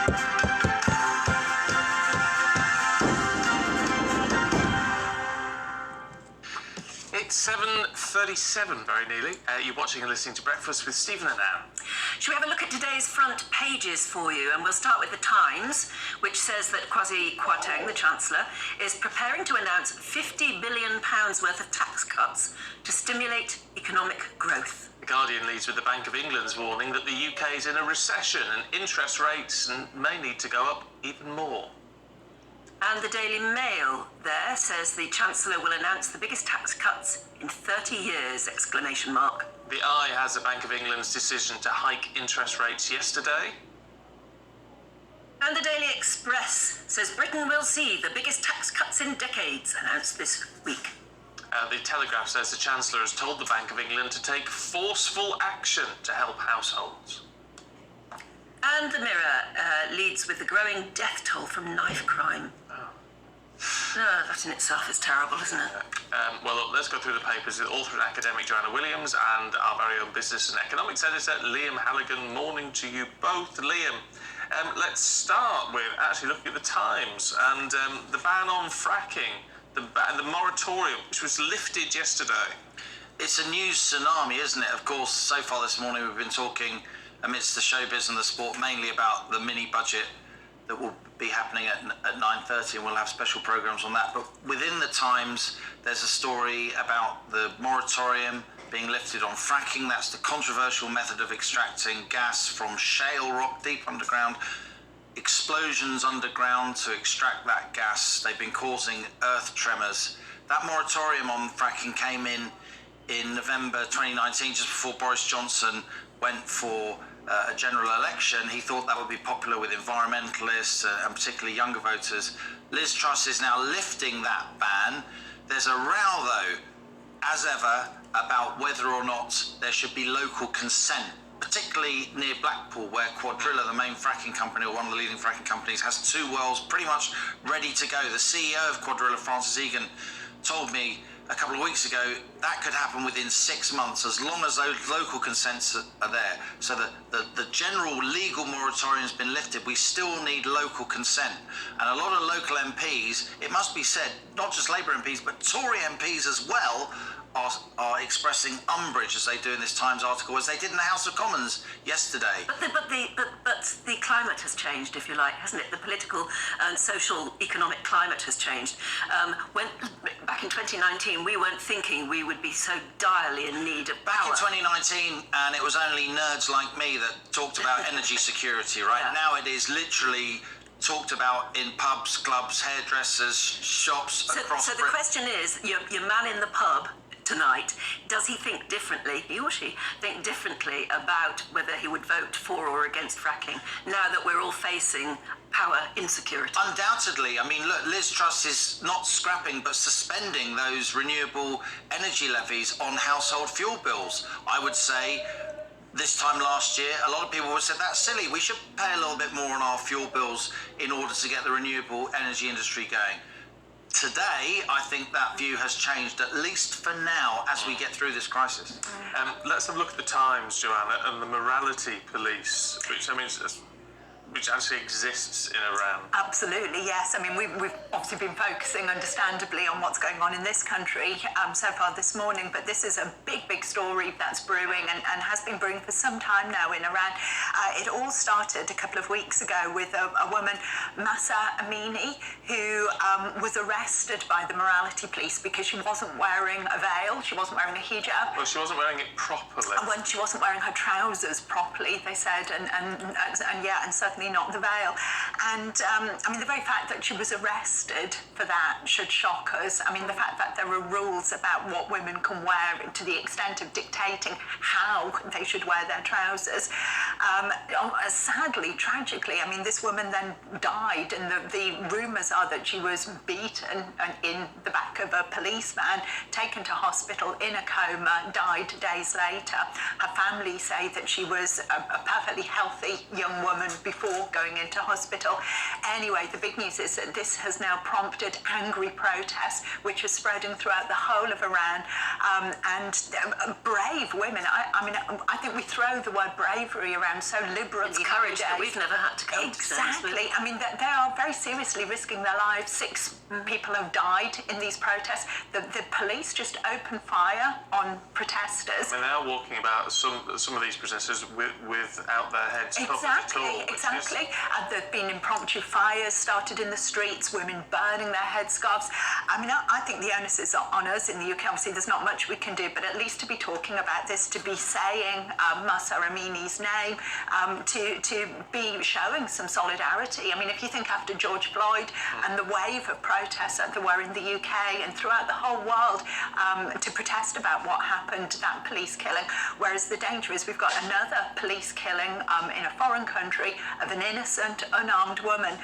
It's 7:37, very nearly. You're watching and listening to Breakfast with Stephen and Anne. Shall we have a look at today's front pages for you? And we'll start with The Times, which says that Kwasi Kwarteng, the Chancellor, is preparing to announce £50 billion worth of tax cuts to stimulate economic growth. The Guardian leads with the Bank of England's warning that the UK is in a recession and interest rates may need to go up even more. And the Daily Mail there says the Chancellor will announce the biggest tax cuts in 30 years, exclamation mark. The Eye has the Bank of England's decision to hike interest rates yesterday. And the Daily Express says Britain will see the biggest tax cuts in decades, announced this week. The Telegraph says the Chancellor has told the Bank of England to take forceful action to help households. And the Mirror leads with the growing death toll from knife crime. Oh, that in itself is terrible, isn't it? Well, look, let's go through the papers. The author and academic Joanna Williams and our very own business and economics editor Liam Halligan. Morning to you both. Liam, let's start with actually looking at the Times and the ban on fracking, the moratorium, which was lifted yesterday. It's a news tsunami, isn't it? Of course, so far this morning we've been talking amidst the showbiz and the sport mainly about the mini budget that will be happening at 9:30, and we'll have special programmes on that. But within the Times, there's a story about the moratorium being lifted on fracking. That's the controversial method of extracting gas from shale rock deep underground. Explosions underground to extract that gas. They've been causing earth tremors. That moratorium on fracking came in November 2019, just before Boris Johnson went for a general election. He thought that would be popular with environmentalists and particularly younger voters. Liz Truss is now lifting that ban. There's a row, though, as ever, about whether or not there should be local consent, particularly near Blackpool, where Quadrilla, the main fracking company, or one of the leading fracking companies, has two wells pretty much ready to go. The CEO of Quadrilla, Francis Egan, told me a couple of weeks ago that could happen within 6 months, as long as those local consents are there. So the general legal moratorium has been lifted. We still need local consent, and a lot of local MPs, it must be said, not just Labour MPs but Tory MPs as well, are expressing umbrage, as they do in this Times article, as they did in the House of Commons yesterday. But the climate has changed, if you like, hasn't it? The political and social economic climate has changed. When back in 2019, we weren't thinking we would be so direly in need of power. Back in 2019, and it was only nerds like me that talked about energy security, right? Yeah. Now it is literally talked about in pubs, clubs, hairdressers, shops across So the question is, your man in the pub tonight, does he think differently, he or she think differently about whether he would vote for or against fracking now that we're all facing power insecurity? Undoubtedly. I mean, look, Liz Truss is not scrapping but suspending those renewable energy levies on household fuel bills. I would say this time last year, a lot of people would have said that's silly. We should pay a little bit more on our fuel bills in order to get the renewable energy industry going. Today, I think that view has changed, at least for now, as we get through this crisis. Let's have a look at the Times, Joanna, and the morality police, which actually exists in Iran. Absolutely, yes. I mean, we've obviously been focusing, understandably, on what's going on in this country so far this morning, but this is a big story that's brewing and has been brewing for some time now in Iran. It all started a couple of weeks ago with a woman, Mahsa Amini, who was arrested by the morality police because she wasn't wearing a veil, she wasn't wearing a hijab. Well, she wasn't wearing it properly. When she wasn't wearing her trousers properly, they said, and certainly not the veil. And I mean, the very fact that she was arrested for that should shock us. I mean, the fact that there are rules about what women can wear to the extent of dictating how they should wear their trousers. Sadly, tragically, I mean, this woman then died, and the rumours are that she was beaten and in the back of a police van, taken to hospital in a coma, died days later. Her family say that she was a perfectly healthy young woman before before going into hospital. Anyway, the big news is that this has now prompted angry protests, which are spreading throughout the whole of Iran. And brave women. I think we throw the word bravery around so liberally. It's courage that nowadays. we've never had to come to terms with. Exactly. I mean, they are very seriously risking their lives. 6 people have died in these protests. The police just opened fire on protesters. I mean, they are walking about some of these protesters without their heads covered at all. Exactly. There've been impromptu fires started in the streets, women burning their headscarves. I mean, I think the onus is on us in the UK. Obviously, there's not much we can do, but at least to be talking about this, to be saying Mahsa Amini's name, to be showing some solidarity. I mean, if you think after George Floyd and the wave of protests that there were in the UK and throughout the whole world to protest about what happened, that police killing, whereas the danger is we've got another police killing in a foreign country of an innocent, unarmed woman,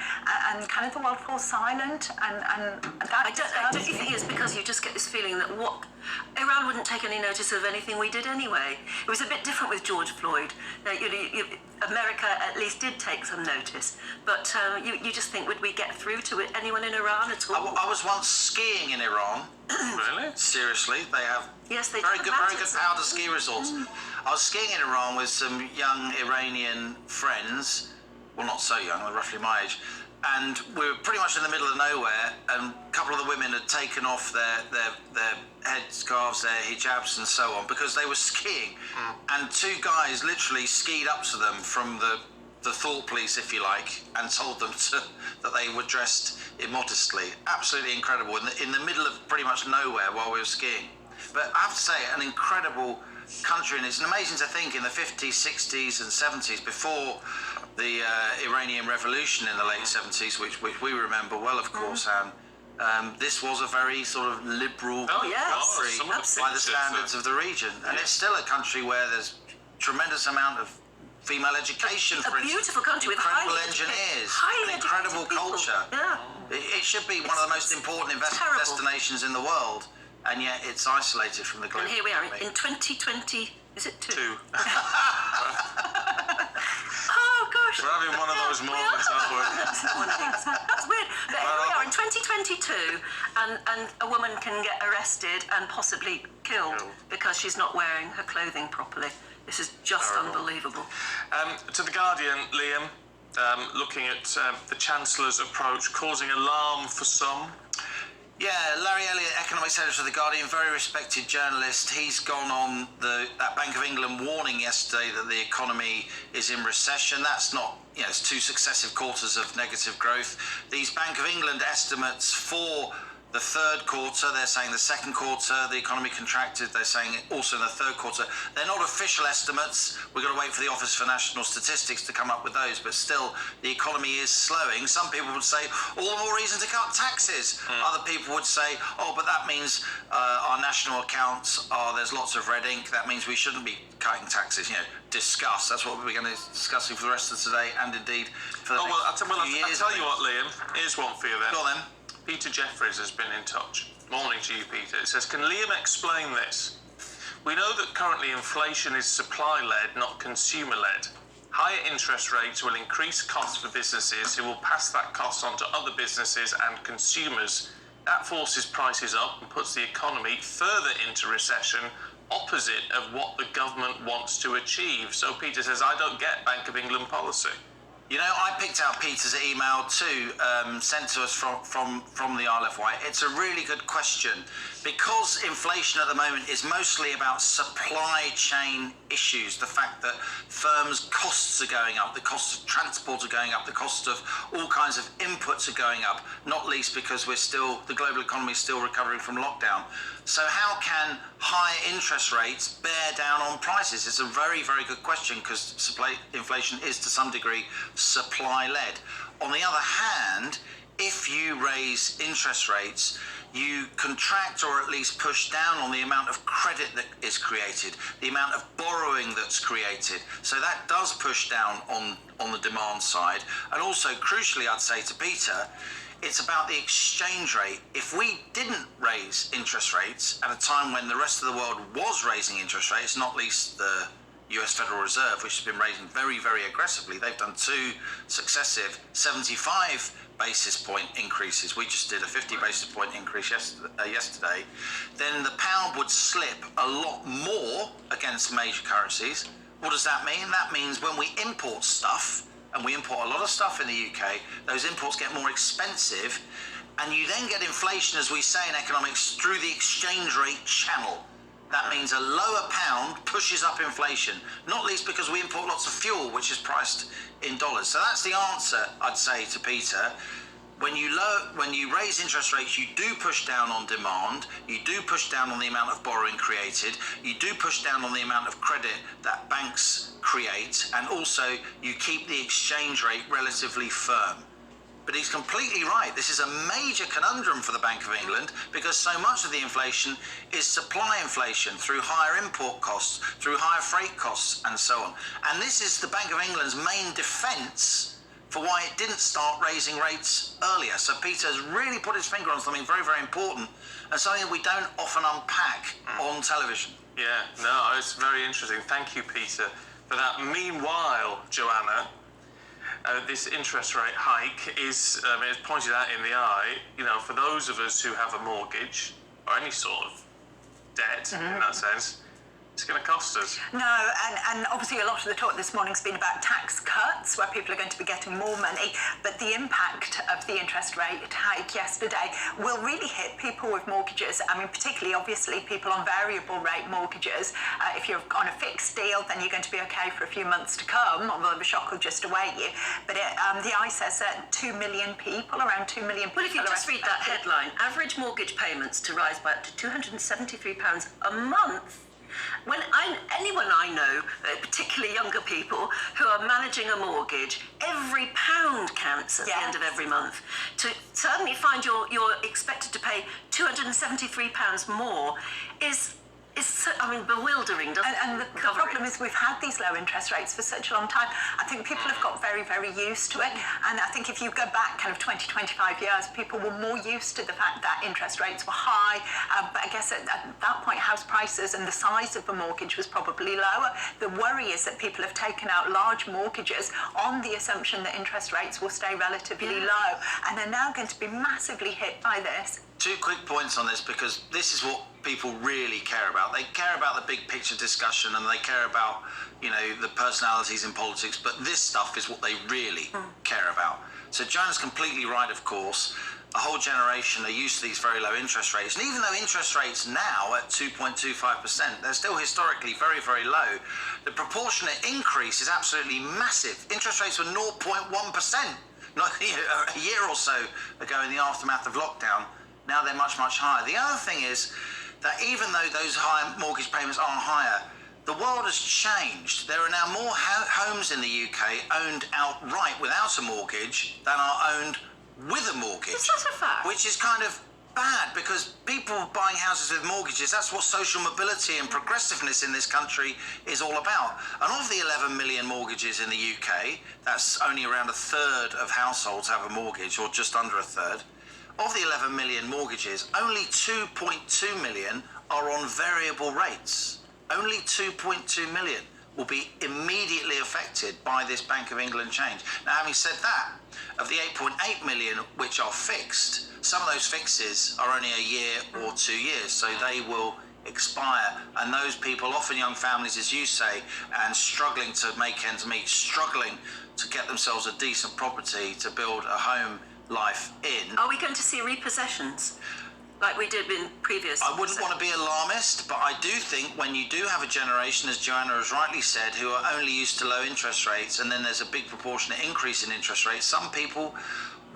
and kind of the world falls silent, and that Don't you think it's because you just get this feeling that Iran wouldn't take any notice of anything we did anyway? It was a bit different with George Floyd. America at least did take some notice, but you just think, would we get through to anyone in Iran at all? I was once skiing in Iran. Really? Seriously, they have very good powder ski resorts. I was skiing in Iran with some young Iranian friends. Well, not so young, they're roughly my age. And we were pretty much in the middle of nowhere, and a couple of the women had taken off their headscarves, their hijabs and so on, because they were skiing. And 2 guys literally skied up to them from the thought police, if you like, and told them that they were dressed immodestly. Absolutely incredible, in the middle of pretty much nowhere while we were skiing. But I have to say, an incredible country, and it's amazing to think in the 50s, 60s and 70s, before the Iranian Revolution in the late 70s, which we remember well, of course, and this was a very sort of liberal country by the standards of the region. And it's still a country where there's tremendous amount of female education, for instance. Beautiful country with incredible engineers, an incredible culture. Yeah. It should be one of the most important investment destinations in the world, and yet it's isolated from the global And here we are economy. in 2020. Is it 2? 2. Oh gosh. We're having one of those moments, aren't we? That's weird. But here we are in 2022, and a woman can get arrested and possibly killed because she's not wearing her clothing properly. This is just unbelievable. To The Guardian, Liam, looking at the Chancellor's approach causing alarm for some. Yeah, Larry Elliott, economics editor of The Guardian, very respected journalist. He's gone on that Bank of England warning yesterday that the economy is in recession. That's not, it's 2 successive quarters of negative growth. These Bank of England estimates for the 3rd quarter, they're saying the 2nd quarter, the economy contracted. They're saying also in the 3rd quarter. They're not official estimates. We've got to wait for the Office for National Statistics to come up with those, but still, the economy is slowing. Some people would say, all the more reason to cut taxes. Other people would say, but that means our national accounts there's lots of red ink. That means we shouldn't be cutting taxes. Discuss. That's what we're going to be discussing for the rest of today, and indeed for the next few years. I'll tell you what, Liam, here's one for you then. Go on then. Peter Jeffries has been in touch. Morning to you, Peter. It says, can Liam explain this? We know that currently inflation is supply-led, not consumer-led. Higher interest rates will increase costs for businesses who will pass that cost on to other businesses and consumers. That forces prices up and puts the economy further into recession, opposite of what the government wants to achieve. So Peter says, I don't get Bank of England policy. I picked out Peter's email too, sent to us from the Isle of Wight. It's a really good question, because inflation at the moment is mostly about supply chain issues. The fact that firms' costs are going up, the cost of transport are going up, the cost of all kinds of inputs are going up, not least because the global economy is still recovering from lockdown. So how can high interest rates bear down on prices? It's a very, very good question, because inflation is to some degree supply-led. On the other hand, if you raise interest rates, you contract or at least push down on the amount of credit that is created, the amount of borrowing that's created. So that does push down on the demand side. And also, crucially, I'd say to Peter, it's about the exchange rate. If we didn't raise interest rates at a time when the rest of the world was raising interest rates, not least the US Federal Reserve, which has been raising very, very aggressively. They've done 2 successive 75 basis point increases. We just did a 50 basis point increase yesterday. Then the pound would slip a lot more against major currencies. What does that mean? That means when we import stuff, and we import a lot of stuff in the UK, those imports get more expensive, and you then get inflation, as we say in economics, through the exchange rate channel. That means a lower pound pushes up inflation, not least because we import lots of fuel, which is priced in dollars. So that's the answer, I'd say, to Peter. When you raise interest rates, you do push down on demand, you do push down on the amount of borrowing created, you do push down on the amount of credit that banks create, and also you keep the exchange rate relatively firm. But he's completely right. This is a major conundrum for the Bank of England because so much of the inflation is supply inflation through higher import costs, through higher freight costs, and so on. And this is the Bank of England's main defence for why it didn't start raising rates earlier. So Peter's really put his finger on something very, very important and something that we don't often unpack on television. Yeah, no, it's very interesting. Thank you, Peter, for that. Meanwhile, Joanna, this interest rate hike is it's pointed out in the eye, for those of us who have a mortgage or any sort of debt in that sense, it's going to cost us. No, and obviously a lot of the talk this morning has been about tax cuts, where people are going to be getting more money, but the impact of the interest rate hike yesterday will really hit people with mortgages. I mean, particularly, obviously, people on variable rate mortgages. If you're on a fixed deal, then you're going to be okay for a few months to come, although the shock will just await you. But the eye says that 2 million people, around 2 million people... Well, if you just read that headline, average mortgage payments to rise by up to £273 a month. When anyone I know, particularly younger people who are managing a mortgage, every pound counts at the end of every month. To suddenly find you're expected to pay £273 more is bewildering, doesn't it? And the problem is we've had these low interest rates for such a long time. I think people have got very, very used to it. And I think if you go back kind of 20, 25 years, people were more used to the fact that interest rates were high. But I guess at that point, house prices and the size of the mortgage was probably lower. The worry is that people have taken out large mortgages on the assumption that interest rates will stay relatively low, and are now going to be massively hit by this. 2 quick points on this, because this is what people really care about. They care about the big picture discussion and they care about, the personalities in politics, but this stuff is what they really care about. So Joanna's completely right, of course. A whole generation are used to these very low interest rates. And even though interest rates now at 2.25%, they're still historically very, very low, the proportionate increase is absolutely massive. Interest rates were 0.1% a year or so ago in the aftermath of lockdown. Now they're much, much higher. The other thing is that even though those high mortgage payments are higher, the world has changed. There are now more homes in the UK owned outright without a mortgage than are owned with a mortgage. Is that a fact? Which is kind of bad, because people buying houses with mortgages, that's what social mobility and progressiveness in this country is all about. And of the 11 million mortgages in the UK, that's only around a third of households have a mortgage, or just under a third. Of the 11 million mortgages, only 2.2 million are on variable rates. Only 2.2 million will be immediately affected by this Bank of England change. Now, having said that, of the 8.8 million which are fixed, some of those fixes are only a year or 2 years, so they will expire. And those people, often young families, as you say, and struggling to make ends meet, struggling to get themselves a decent property to build a home life in. Are we going to see repossessions like we did in previous? I wouldn't want to be alarmist, but I do think when you do have a generation, as Joanna has rightly said, who are only used to low interest rates, and then there's a big proportionate increase in interest rates, some people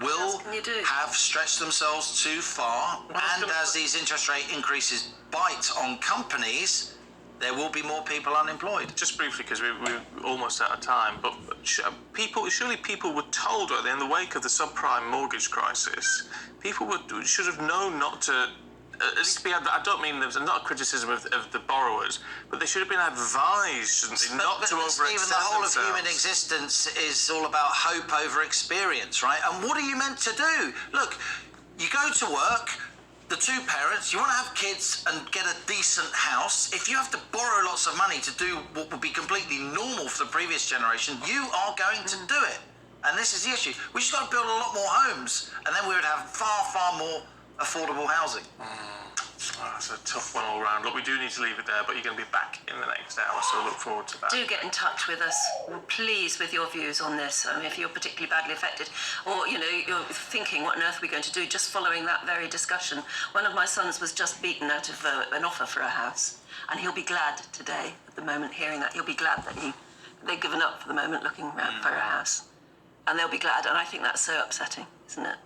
will have stretched themselves too far, and as these interest rate increases bite on companies, there will be more people unemployed. Just briefly, because we're almost out of time, but surely people were told in the wake of the subprime mortgage crisis, people should have known not to, at least I don't mean there's not a criticism of the borrowers, but they should have been advised, shouldn't they, not to overextend themselves. Even the whole of human existence is all about hope over experience, right? And what are you meant to do? Look, you go to work, the two parents, you want to have kids and get a decent house, if you have to borrow lots of money to do what would be completely normal for the previous generation, you are going to do it. And this is the issue. We just got to build a lot more homes, and then we would have far, far more affordable housing. That's a tough one all round. Look, we do need to leave it there, but you're going to be back in the next hour, so look forward to that. Do get in touch with us, please, with your views on this. If you're particularly badly affected, or you're thinking, what on earth are we going to do? Just following that very discussion, one of my sons was just beaten out of an offer for a house, and he'll be glad today. At the moment, hearing that, he'll be glad that they've given up for the moment, looking for a house, and they'll be glad. And I think that's so upsetting, isn't it?